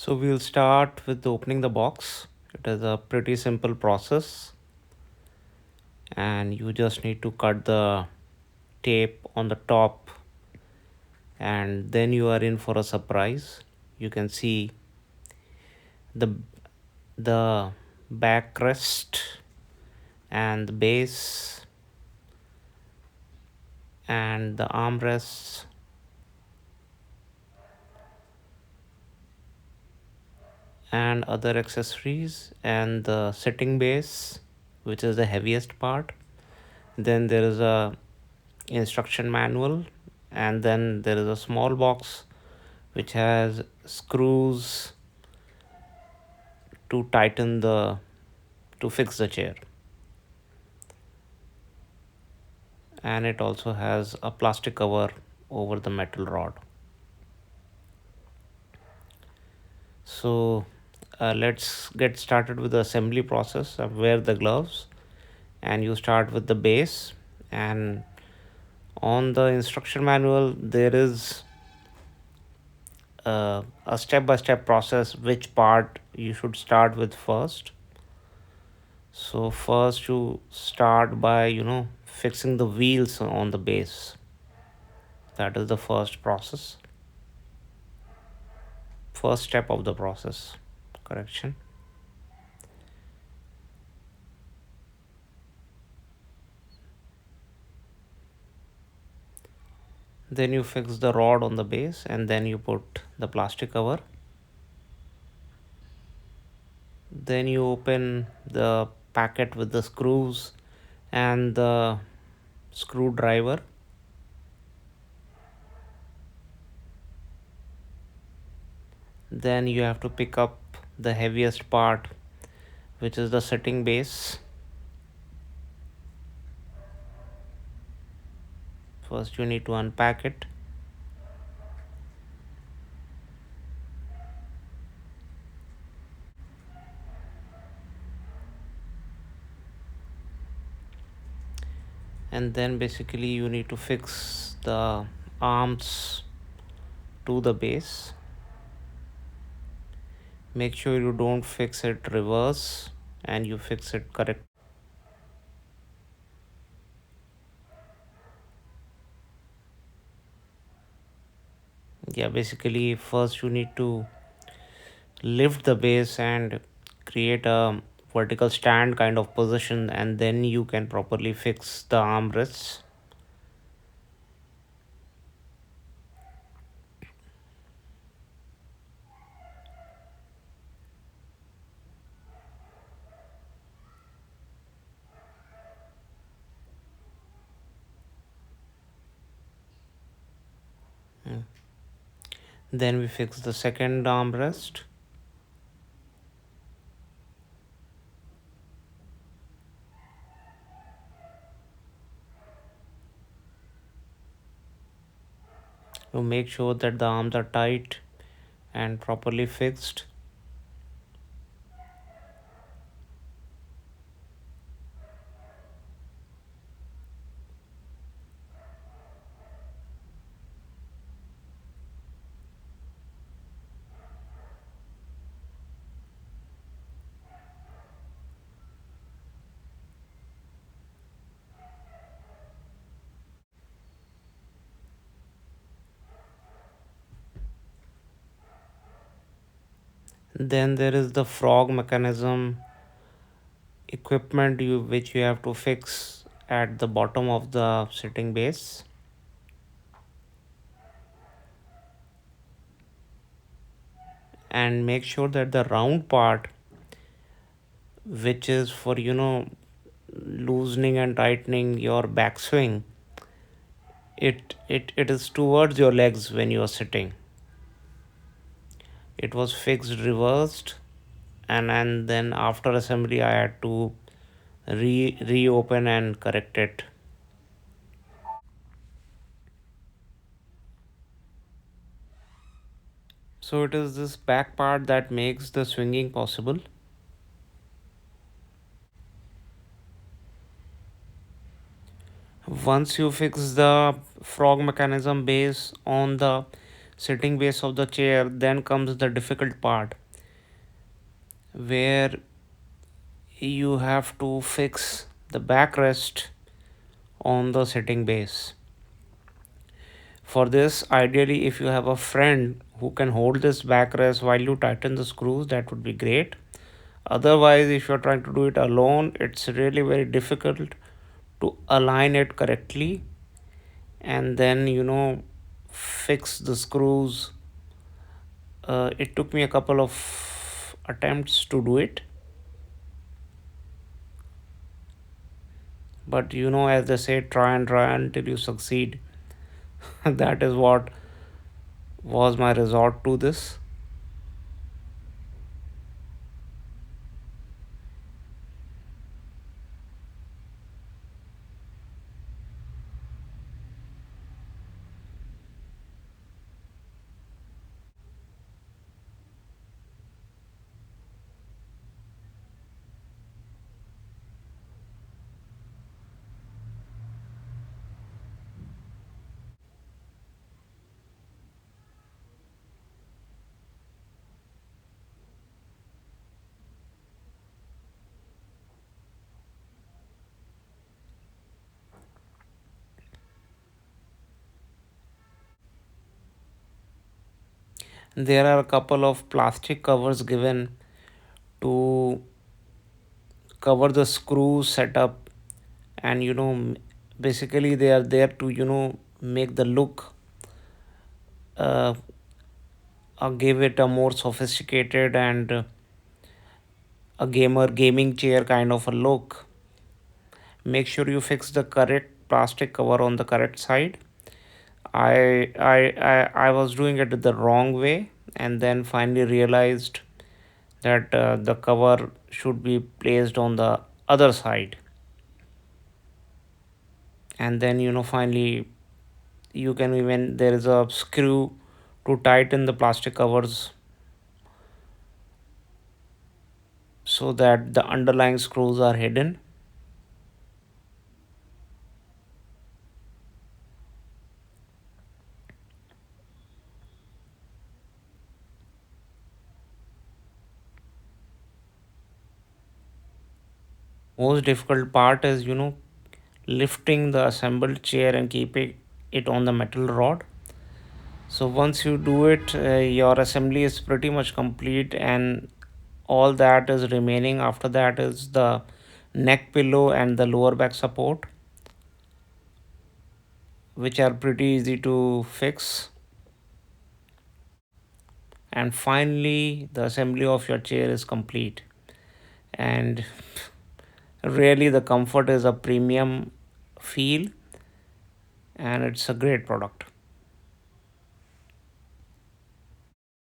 So we'll start with opening the box. It is a pretty simple process, and you just need to cut the tape on the top, and then you are in for a surprise. You can see the the backrest and the base and the armrests and other accessories and the sitting base, which is the heaviest part. Then there is a instruction manual, and then there is a small box which has screws to tighten the to fix the chair, and it also has a plastic cover over the metal rod. So let's get started with the assembly process. Wear the gloves, and you start with the base. And on the instruction manual there is a step-by-step process which part you should start with first. So first you start by fixing the wheels on the base. That is the first step of the process. Correction. Then you fix the rod on the base, and then you put the plastic cover. Then you open the packet with the screws and the screwdriver. Then you have to pick up the heaviest part, which is the sitting base. First you need to unpack it. And then basically you need to fix the arms to the base. Make sure you don't fix it reverse, and you fix it correct. Yeah, basically first you need to lift the base and create a vertical stand kind of position, and then you can properly fix the armrests. Then we fix the second armrest. You make sure that the arms are tight and properly fixed. Then there is the frog mechanism equipment which you have to fix at the bottom of the sitting base. And make sure that the round part, which is for loosening and tightening your backswing, it is towards your legs when you are sitting. It was fixed reversed, and then after assembly I had to reopen and correct it. So it is this back part that makes the swinging possible. Once you fix the frog mechanism base on the sitting base of the chair, then comes the difficult part where you have to fix the backrest on the sitting base. For this, ideally, if you have a friend who can hold this backrest while you tighten the screws, that would be great. Otherwise, if you're trying to do it alone, it's really very difficult to align it correctly and then fix the screws. It took me a couple of attempts to do it, but as they say, try until you succeed. That is what was my resort to this. There are a couple of plastic covers given to cover the screw setup, and basically they are there to make the look, uh, give it a more sophisticated and a gaming chair kind of a look. Make sure you fix the correct plastic cover on the correct side. I was doing it the wrong way, and then finally realized that the cover should be placed on the other side. And then finally you can, even there is a screw to tighten the plastic covers so that the underlying screws are hidden. Most difficult part is lifting the assembled chair and keeping it on the metal rod. So once you do it, your assembly is pretty much complete, and all that is remaining after that is the neck pillow and the lower back support, which are pretty easy to fix. And finally, the assembly of your chair is complete. And really, the comfort is a premium feel, and it's a great product.